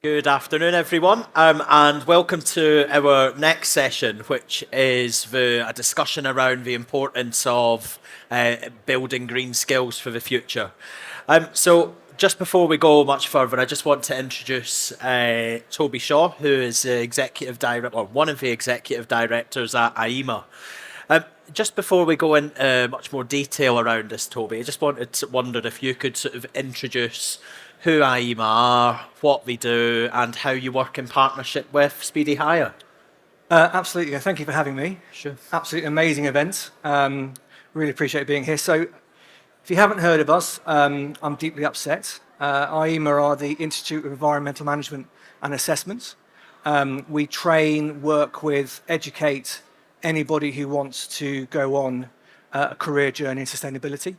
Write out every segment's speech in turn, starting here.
Good afternoon, everyone, and welcome to our next session, which is a discussion around the importance of building green skills for the future. So just before we go much further, I just want to introduce Toby Shaw, who is the executive director, or one of the executive directors at IEMA. Just before we go into much more detail around this, Toby, I just wondered if you could sort of introduce who IEMA are, what they do, and how you work in partnership with Speedy Hire. Absolutely. Thank you for having me. Sure. Absolutely amazing event. Really appreciate being here. So, if you haven't heard of us, I'm deeply upset. IEMA are the Institute of Environmental Management and Assessment. We train, work with, educate anybody who wants to go on a career journey in sustainability.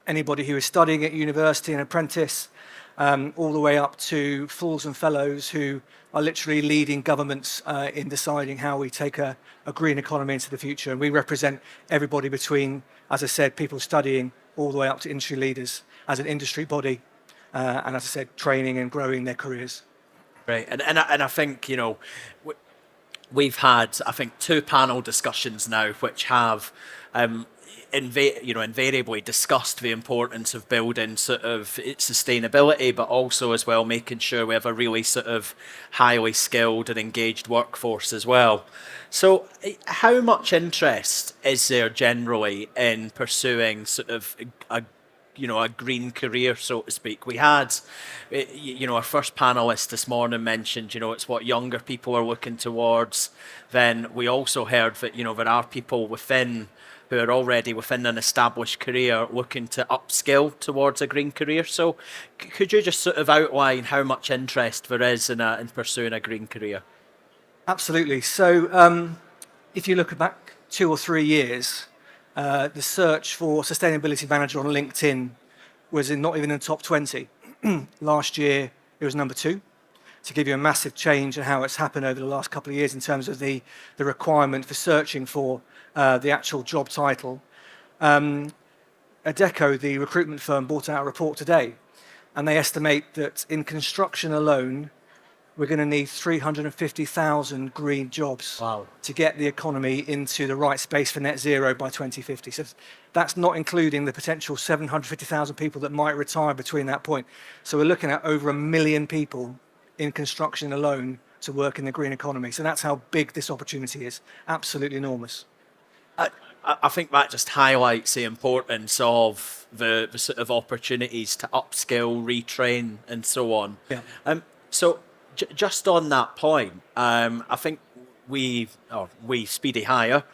Anybody who is studying at university, an apprentice, all the way up to fools and fellows who are literally leading governments in deciding how we take a green economy into the future. And we represent everybody between, as I said, people studying all the way up to industry leaders as an industry body, and as I said, training and growing their careers. Right, and I think, we've had, I think, two panel discussions now which have invariably discussed the importance of building sort of sustainability, but also as well making sure we have a really sort of highly skilled and engaged workforce as well. So how much interest is there generally in pursuing sort of a green career, so to speak? We had, our first panelist this morning mentioned, it's what younger people are looking towards. Then we also heard that, there are people who are already within an established career looking to upskill towards a green career. So could you just sort of outline how much interest there is in pursuing a green career? Absolutely. So if you look back 2 or 3 years, the search for sustainability manager on LinkedIn was not even in the top 20. Last year, it was number 2. To give you a massive change in how it's happened over the last couple of years in terms of the requirement for searching for the actual job title. Adecco, the recruitment firm, brought out a report today, and they estimate that in construction alone, we're going to need 350,000 green jobs. Wow. To get the economy into the right space for net zero by 2050. So that's not including the potential 750,000 people that might retire between that point. So we're looking at over 1 million people in construction alone to work in the green economy. So that's how big this opportunity is. Absolutely enormous. I think that just highlights the importance of the sort of opportunities to upskill, retrain, and so on. Yeah. So just on that point, I think we Speedy Hire,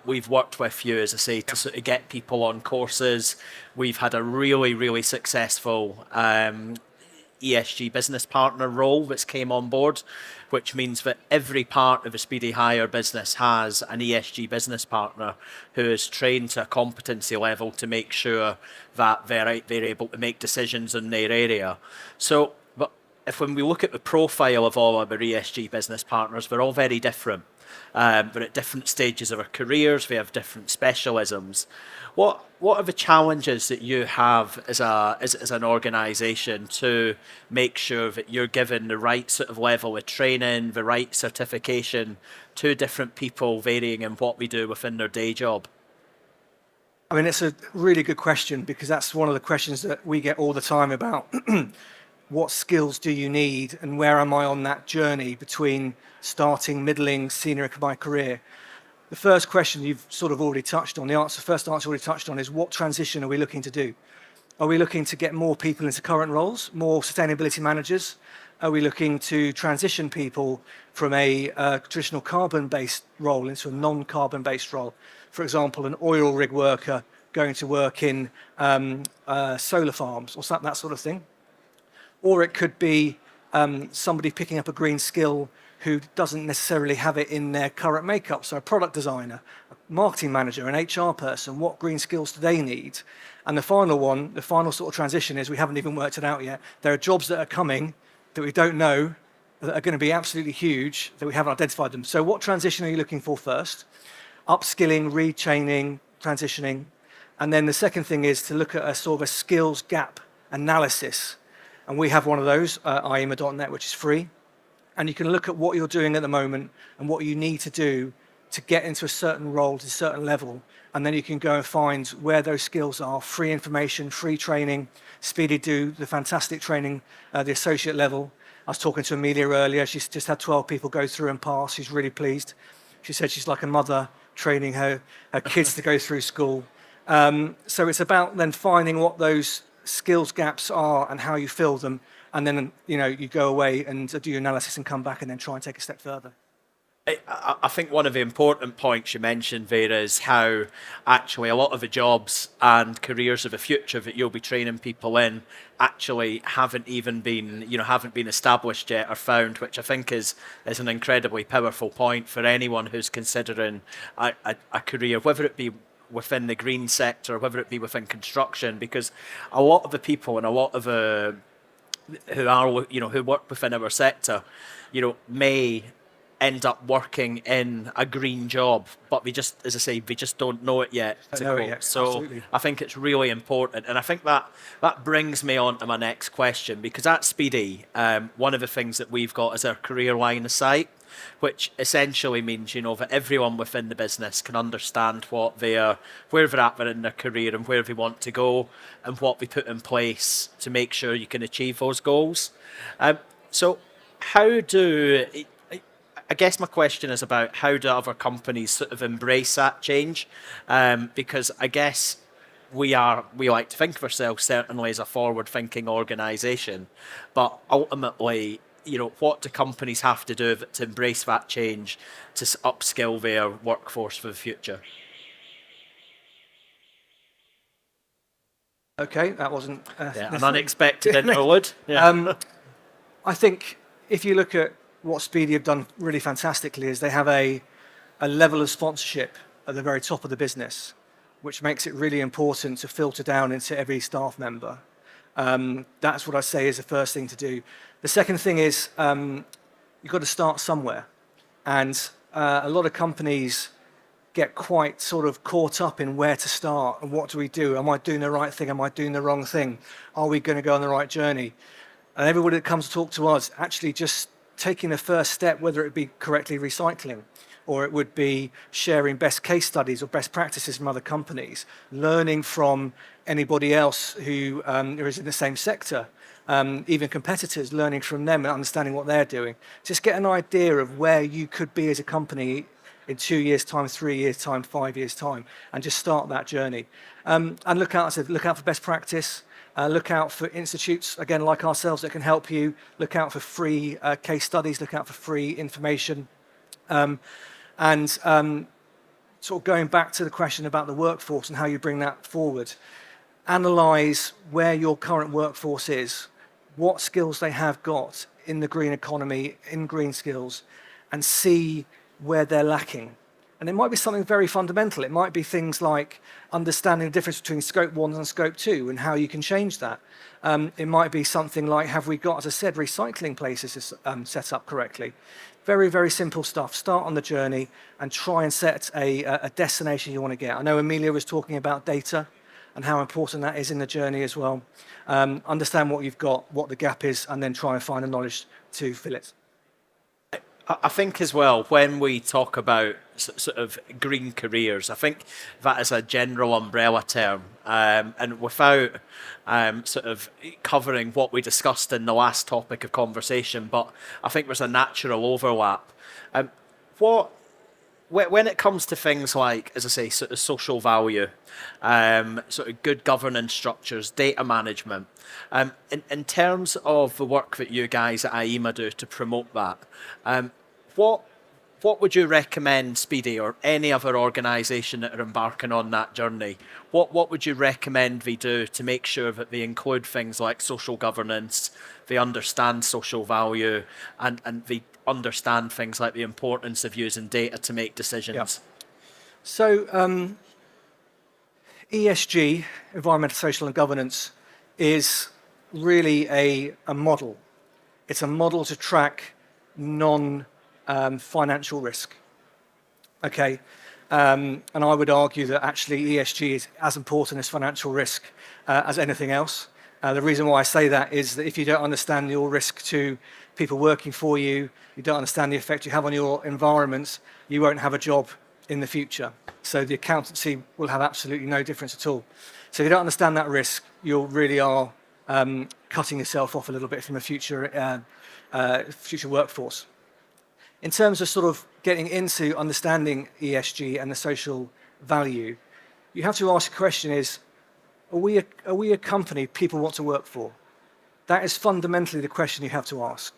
we've worked with you, as I say, to sort of get people on courses. We've had a really, really successful ESG business partner role that's came on board, which means that every part of a Speedy Hire business has an ESG business partner who is trained to a competency level to make sure that they're able to make decisions in their area. So, but when we look at the profile of all of our ESG business partners, they're all very different. They're at different stages of their careers. They have different specialisms. What are the challenges that you have as an organisation to make sure that you're given the right sort of level of training, the right certification to different people varying in what we do within their day job? I mean, it's a really good question, because that's one of the questions that we get all the time about what skills do you need and where am I on that journey between starting, middling, senior in my career. The first question you've sort of already touched on, first answer already touched on, is what transition are we looking to do? Are we looking to get more people into current roles, more sustainability managers? Are we looking to transition people from a traditional carbon-based role into a non-carbon-based role? For example, an oil rig worker going to work in solar farms or that sort of thing. Or it could be somebody picking up a green skill who doesn't necessarily have it in their current makeup. So a product designer, a marketing manager, an HR person, what green skills do they need? And the final sort of transition is, we haven't even worked it out yet. There are jobs that are coming that we don't know, that are going to be absolutely huge, that we haven't identified them. So what transition are you looking for first? Upskilling, retraining, transitioning. And then the second thing is to look at a sort of a skills gap analysis. And we have one of those, IEMA.net, which is free. And you can look at what you're doing at the moment and what you need to do to get into a certain role, to a certain level. And then you can go and find where those skills are, free information, free training. Speedy do the fantastic training, the associate level. I was talking to Amelia earlier. She's just had 12 people go through and pass. She's really pleased. She said she's like a mother training her kids to go through school. So it's about then finding what those skills gaps are and how you fill them. And then, you go away and do your analysis and come back and then try and take a step further. I think one of the important points you mentioned, Vera, is how actually a lot of the jobs and careers of the future that you'll be training people in actually haven't been established yet or found, which I think is an incredibly powerful point for anyone who's considering a career, whether it be within the green sector, whether it be within construction, because a lot of the people and a lot of who work within our sector, may end up working in a green job, but they just don't know it yet. So absolutely. I think it's really important, and I think that brings me on to my next question, because at Speedy, one of the things that we've got is our career line of sight, which essentially means that everyone within the business can understand where they're at in their career and where they want to go, and what we put in place to make sure you can achieve those goals. So I guess my question is about how do other companies sort of embrace that change? Because I guess we like to think of ourselves certainly as a forward-thinking organisation, but ultimately, what do companies have to do to embrace that change to upskill their workforce for the future? Okay, that wasn't an unexpected interlude. Yeah. I think if you look at what Speedy have done really fantastically is they have a level of sponsorship at the very top of the business, which makes it really important to filter down into every staff member. That's what I say is the first thing to do. The second thing is you've got to start somewhere. And a lot of companies get quite sort of caught up in where to start and what do we do? Am I doing the right thing? Am I doing the wrong thing? Are we going to go on the right journey? And everybody that comes to talk to us actually just taking the first step, whether it be correctly recycling, or it would be sharing best case studies or best practices from other companies, learning from anybody else who is in the same sector, even competitors, learning from them and understanding what they're doing. Just get an idea of where you could be as a company in 2 years' time, 3 years' time, 5 years' time, and just start that journey. And look out for best practice. Look out for institutes, again, like ourselves, that can help you. Look out for free case studies. Look out for free information. And sort of going back to the question about the workforce and how you bring that forward, analyse where your current workforce is, what skills they have got in the green economy, in green skills, and see where they're lacking. And it might be something very fundamental. It might be things like understanding the difference between scope 1 and scope 2 and how you can change that. It might be something like, have we got, as I said, recycling places set up correctly? Very, very simple stuff. Start on the journey and try and set a destination you want to get. I know Amelia was talking about data and how important that is in the journey as well. Understand what you've got, what the gap is, and then try and find the knowledge to fill it. I think as well, when we talk about sort of green careers, I think that is a general umbrella term, and without sort of covering what we discussed in the last topic of conversation, but I think there's a natural overlap. When it comes to things like, as I say, sort of social value, sort of good governance structures, data management, in terms of the work that you guys at IEMA do to promote that, what would you recommend Speedy or any other organisation that are embarking on that journey? What would you recommend they do to make sure that they include things like social governance, they understand social value, and they understand things like the importance of using data to make decisions? Yeah. So ESG, environmental, social and governance, is really a model. It's a model to track non-financial risk. Okay, and I would argue that actually ESG is as important as financial risk as anything else. The reason why I say that is that if you don't understand your risk to people working for you, you don't understand the effect you have on your environment, you won't have a job in the future. So the accountancy will have absolutely no difference at all. So if you don't understand that risk, you really are cutting yourself off a little bit from a future workforce. In terms of sort of getting into understanding ESG and the social value, you have to ask the question is, are we a company people want to work for? That is fundamentally the question you have to ask.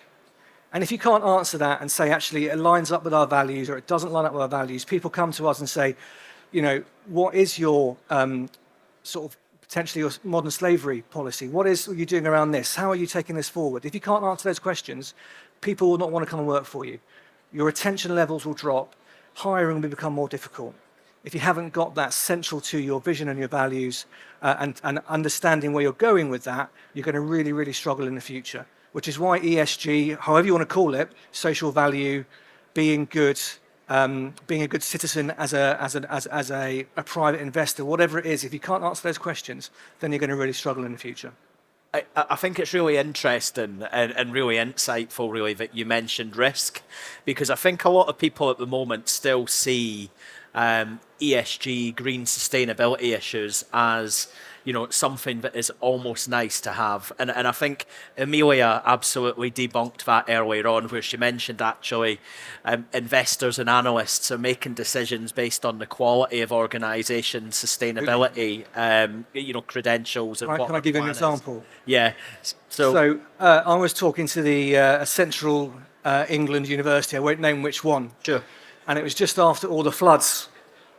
And if you can't answer that and say, actually, it lines up with our values or it doesn't line up with our values, people come to us and say, you know, what is your sort of potentially your modern slavery policy? What are you doing around this? How are you taking this forward? If you can't answer those questions, people will not want to come and work for you. Your retention levels will drop. Hiring will become more difficult. If you haven't got that central to your vision and your values and understanding where you're going with that, you're going to really, really struggle in the future, which is why ESG, however you want to call it, social value, being good, being a good citizen as a private investor, whatever it is, if you can't answer those questions, then you're going to really struggle in the future. I think it's really interesting and really insightful, really, that you mentioned risk, because I think a lot of people at the moment still see ESG, green sustainability issues as, you know, something that is almost nice to have. And I think Amelia absolutely debunked that earlier on, where she mentioned actually investors and analysts are making decisions based on the quality of organisation, sustainability, you know, credentials. And Can I give you an example? Yeah. So I was talking to the Central England University, I won't name which one. Sure. And it was just after all the floods.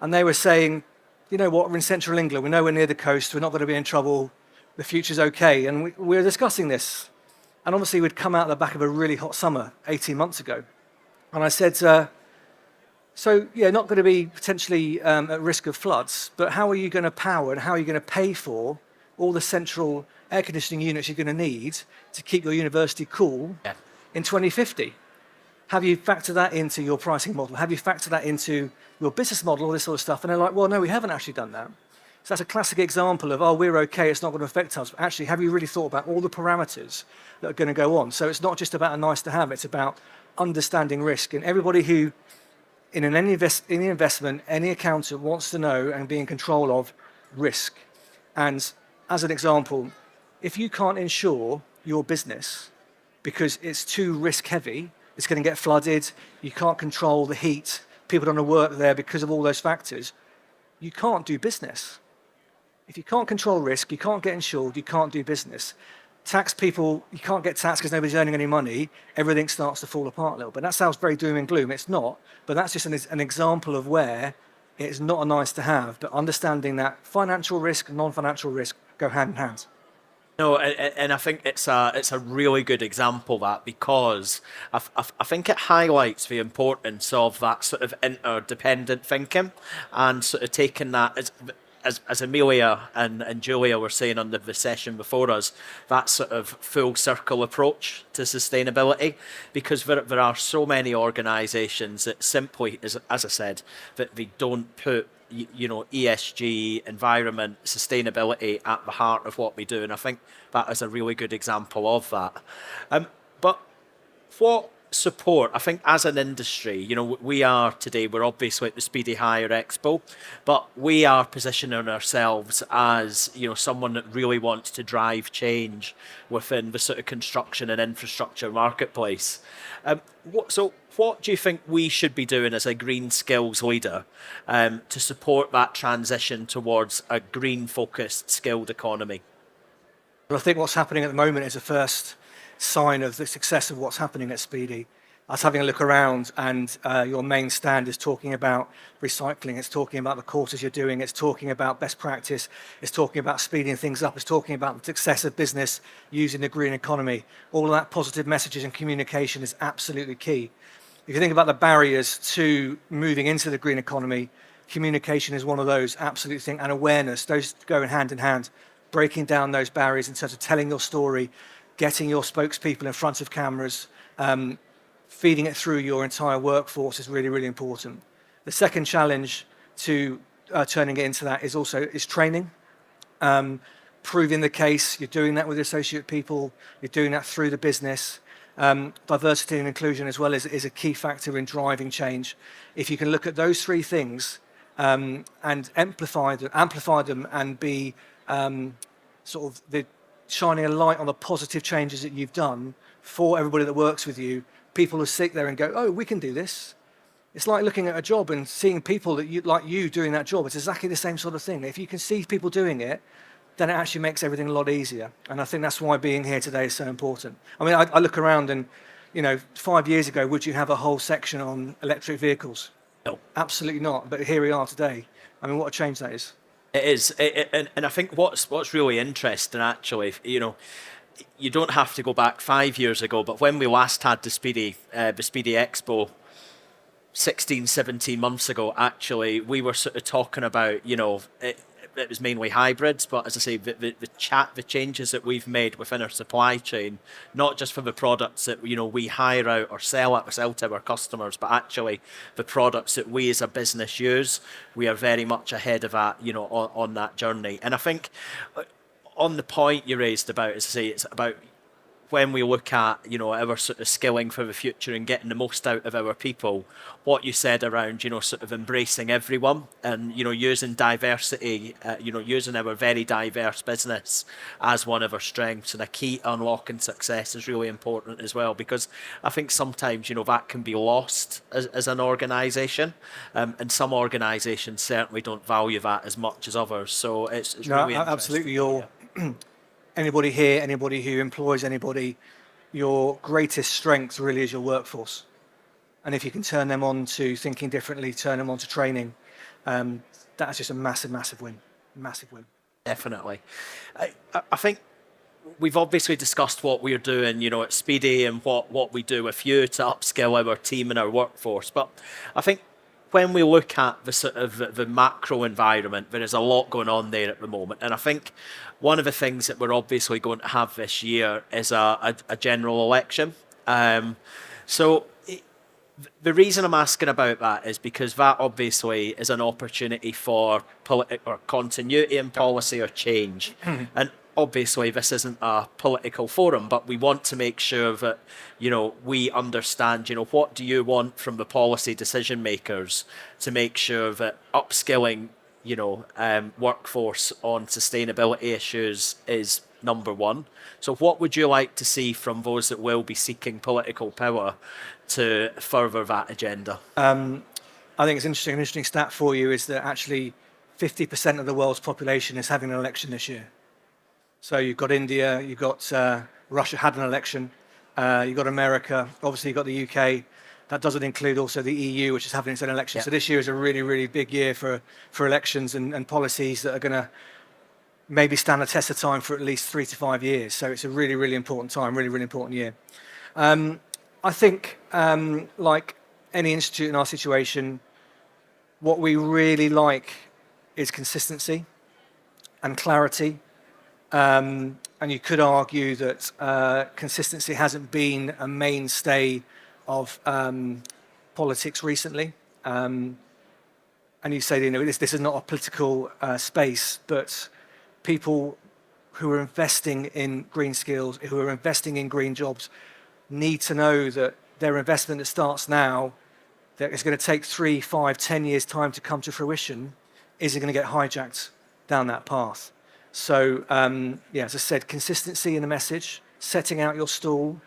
And they were saying, you know what, we're in central England, we're nowhere near the coast, we're not going to be in trouble, the future's okay. And we were discussing this. And obviously we'd come out the back of a really hot summer 18 months ago. And I said, so yeah, not going to be potentially at risk of floods, but how are you going to power and how are you going to pay for all the central air conditioning units you're going to need to keep your university cool in 2050? Have you factored that into your pricing model? Have you factored that into your business model, all this sort of stuff? And they're like, well, no, we haven't actually done that. So that's a classic example of, oh, we're okay, it's not going to affect us. But actually, have you really thought about all the parameters that are going to go on? So it's not just about a nice to have, it's about understanding risk. And everybody who, in any investment, any accountant wants to know and be in control of risk. And as an example, if you can't insure your business because it's too risk heavy, it's going to get flooded, you can't control the heat, people don't want to work there because of all those factors, you can't do business. If you can't control risk, you can't get insured, you can't do business. Tax people, you can't get taxed because nobody's earning any money, everything starts to fall apart a little bit. That sounds very doom and gloom, it's not, but that's just an example of where it's not a nice to have, but understanding that financial risk and non-financial risk go hand in hand. No, and I think it's a really good example, that, because I think it highlights the importance of that sort of interdependent thinking and sort of taking that as Amelia and Julia were saying on the session before us, that sort of full circle approach to sustainability, because there are so many organisations that simply, as I said, that they don't put, you know, ESG, environment, sustainability at the heart of what we do, and I think that is a really good example of that. But what support, I think, as an industry, you know, we're obviously at the Speedy Hire Expo, but we are positioning ourselves as, you know, someone that really wants to drive change within the sort of construction and infrastructure marketplace. So what do you think we should be doing as a green skills leader to support that transition towards a green focused skilled economy? Well, I think what's happening at the moment is a first sign of the success of what's happening at Speedy. I was having a look around, and your main stand is talking about recycling, it's talking about the courses you're doing, it's talking about best practice, it's talking about speeding things up, it's talking about the success of business using the green economy. All of that positive messages and communication is absolutely key. If you think about the barriers to moving into the green economy, communication is one of those absolute things, and awareness, those go hand in hand. Breaking down those barriers in terms of telling your story, getting your spokespeople in front of cameras, feeding it through your entire workforce is really, really important. The second challenge to turning it into that is training. proving the case. You're doing that with associate people. You're doing that through the business. Diversity and inclusion as well is a key factor in driving change. If you can look at those three things and amplify them and be sort of shining a light on the positive changes that you've done for everybody that works with you, people will sit there and go, oh, we can do this. It's like looking at a job and seeing people that like you doing that job. It's exactly the same sort of thing. If you can see people doing it, then it actually makes everything a lot easier. And I think that's why being here today is so important. I mean, I look around and, 5 years ago, would you have a whole section on electric vehicles? No. Absolutely not. But here we are today. I mean, what a change that is. It is, and I think what's really interesting, actually, you don't have to go back 5 years ago, but when we last had the Speedy Expo 16, 17 months ago, actually, we were sort of talking about, it was mainly hybrids, but as I say, the changes that we've made within our supply chain, not just for the products that we hire out or sell to our customers, but actually the products that we as a business use, we are very much ahead of that, on that journey. And I think on the point you raised about, as I say, it's about when we look at our sort of skilling for the future and getting the most out of our people, what you said around sort of embracing everyone and using diversity, using our very diverse business as one of our strengths and a key to unlocking success is really important as well, because I think sometimes that can be lost as an organisation, and some organisations certainly don't value that as much as others. So it's really interesting. Absolutely. Anybody here, anybody who employs anybody, your greatest strength really is your workforce. And if you can turn them on to thinking differently, turn them on to training, that's just a massive, massive win. Massive win. Definitely. I think we've obviously discussed what we're doing, at Speedy and what we do with you to upskill our team and our workforce. But I think when we look at the sort of the macro environment, there is a lot going on there at the moment. And I think one of the things that we're obviously going to have this year is a general election. So the reason I'm asking about that is because that obviously is an opportunity for or continuity in policy or change. And obviously this isn't a political forum, but we want to make sure that, we understand, what do you want from the policy decision makers to make sure that upskilling, workforce on sustainability issues is number one. So what would you like to see from those that will be seeking political power to further that agenda? I think it's interesting. An interesting stat for you is that actually 50% of the world's population is having an election this year. So you've got India, you've got Russia had an election, you've got America, obviously you've got the UK. That doesn't include also the EU, which is having its own election. Yeah. So this year is a really, really big year for elections and policies that are going to maybe stand the test of time for at least 3 to 5 years. So it's a really, really important time, really, really important year. I think, like any institute in our situation, what we really like is consistency and clarity. And you could argue that consistency hasn't been a mainstay of politics recently. And you say, this is not a political space, but people who are investing in green skills, who are investing in green jobs, need to know that their investment that starts now, that is going to take 3, 5, 10 years' time to come to fruition, isn't going to get hijacked down that path. So, as I said, consistency in the message, setting out your stall,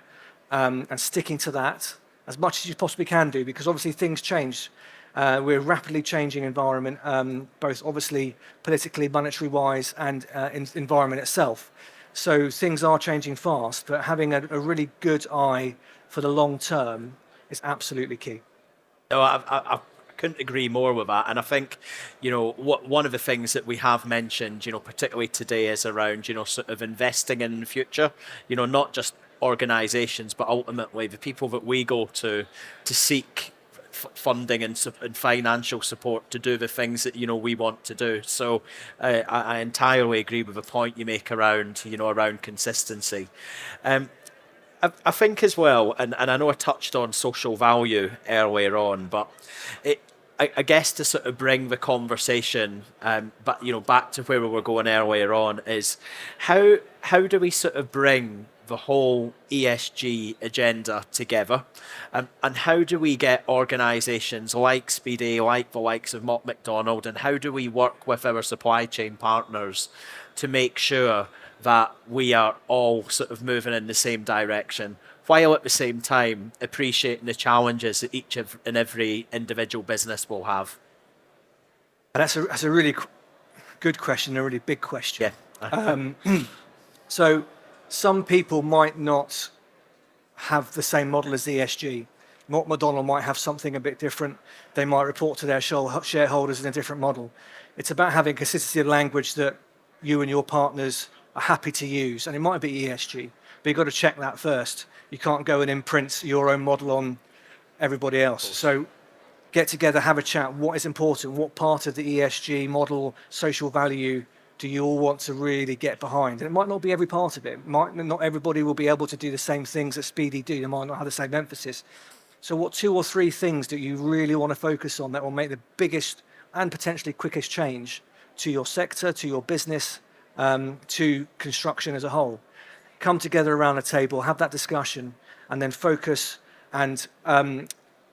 and sticking to that as much as you possibly can do, because obviously things change. We're a rapidly changing environment, both obviously politically, monetary-wise, and in environment itself. So things are changing fast, but having a really good eye for the long term is absolutely key. No, I couldn't agree more with that. And I think, one of the things that we have mentioned, particularly today, is around, sort of investing in the future, not just organisations, but ultimately the people that we go to seek funding and financial support to do the things that we want to do. So I entirely agree with the point you make around around consistency. I think as well, and I know I touched on social value earlier on, but I guess to sort of bring the conversation, but back to where we were going earlier on, is how do we sort of bring the whole ESG agenda together, and how do we get organisations like Speedy, like the likes of Mott MacDonald, and how do we work with our supply chain partners to make sure that we are all sort of moving in the same direction, while at the same time appreciating the challenges that and every individual business will have? And that's a really good question, a really big question. Yeah. So some people might not have the same model as ESG. Mott MacDonald might have something a bit different. They might report to their shareholders in a different model. It's about having consistency of language that you and your partners are happy to use. And it might be ESG, but you've got to check that first. You can't go and imprint your own model on everybody else. So get together, have a chat. What is important? What part of the ESG model, social value, do you all want to really get behind? And it might not be every part of it. Not everybody will be able to do the same things that Speedy do. They might not have the same emphasis. So what 2 or 3 things do you really want to focus on that will make the biggest and potentially quickest change to your sector, to your business, to construction as a whole? Come together around a table, have that discussion, and then focus and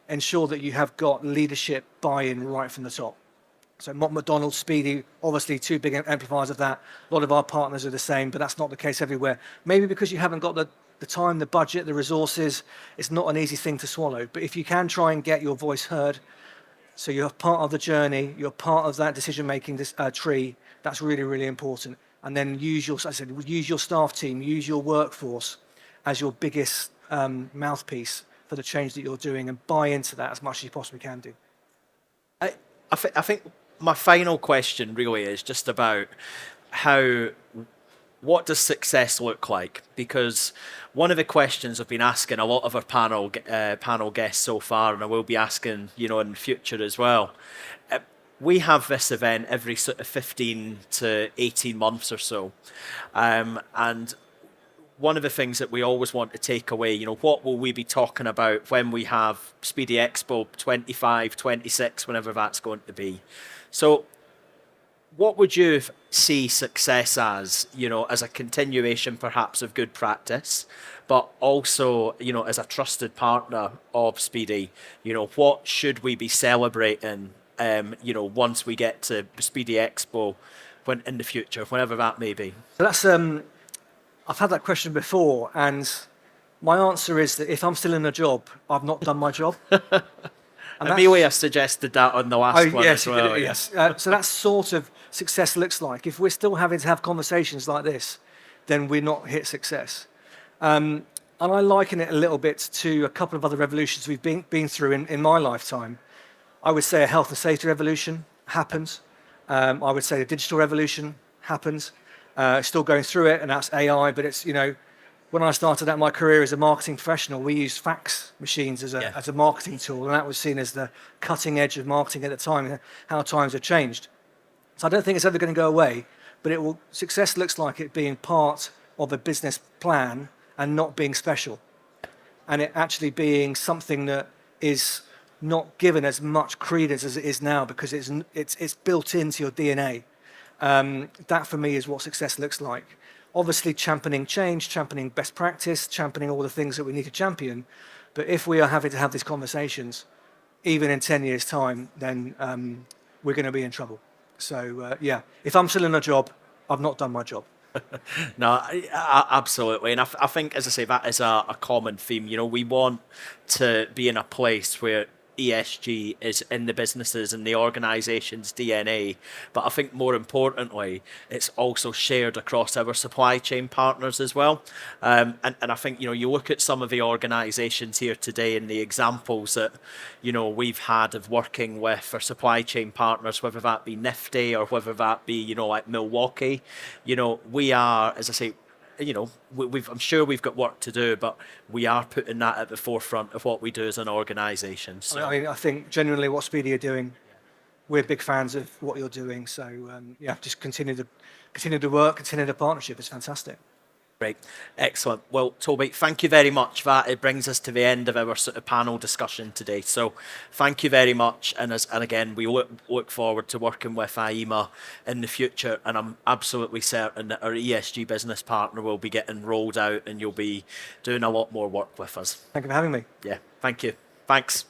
ensure that you have got leadership buy-in right from the top. So Mott MacDonald, Speedy, obviously 2 big amplifiers of that. A lot of our partners are the same, but that's not the case everywhere. Maybe because you haven't got the time, the budget, the resources, it's not an easy thing to swallow. But if you can try and get your voice heard, so you're part of the journey, you're part of that decision-making tree, that's really, really important. And then use your staff team, use your workforce as your biggest mouthpiece for the change that you're doing, and buy into that as much as you possibly can do. I think my final question really is just about what does success look like? Because one of the questions I've been asking a lot of our panel guests so far, and I will be asking, in the future as well. We have this event every sort of 15 to 18 months or so. And one of the things that we always want to take away, what will we be talking about when we have Speedy Expo 25, 26, whenever that's going to be? So what would you see success as a continuation perhaps of good practice, but also, as a trusted partner of Speedy, what should we be celebrating, once we get to Speedy Expo in the future, whenever that may be? So that's, I've had that question before, and my answer is that if I'm still in a job, I've not done my job. Amelia suggested that on the last one as well. Yes. So that's sort of success looks like. If we're still having to have conversations like this, then we're not hit success. And I liken it a little bit to a couple of other revolutions we've been through in my lifetime. I would say a health and safety revolution happens. I would say a digital revolution happens. Still going through it, and that's AI, but it's, when I started out my career as a marketing professional, we used fax machines as a marketing tool, and that was seen as the cutting edge of marketing at the time, how times have changed. So I don't think it's ever going to go away, but success looks like it being part of a business plan and not being special, and it actually being something that is not given as much credence as it is now, because it's built into your DNA. That for me is what success looks like. Obviously championing change, championing best practice, championing all the things that we need to champion. But if we are having to have these conversations, even in 10 years' time, then we're going to be in trouble. So if I'm still in a job, I've not done my job. No, absolutely. And I think, as I say, that is a common theme. We want to be in a place where ESG is in the businesses and the organisation's DNA, but I think more importantly, it's also shared across our supply chain partners as well. And I think, you look at some of the organisations here today and the examples that, we've had of working with our supply chain partners, whether that be Nifty or whether that be, like Milwaukee, we are, as I say, I'm sure we've got work to do, but we are putting that at the forefront of what we do as an organisation. So. I think genuinely what Speedy are doing, we're big fans of what you're doing. So just continue the work, continue the partnership. It's fantastic. Great, excellent. Well, Toby, thank you very much. That it brings us to the end of our sort of panel discussion today. So, thank you very much. And again, we look forward to working with IEMA in the future. And I'm absolutely certain that our ESG business partner will be getting rolled out, and you'll be doing a lot more work with us. Thank you for having me. Yeah, thank you. Thanks.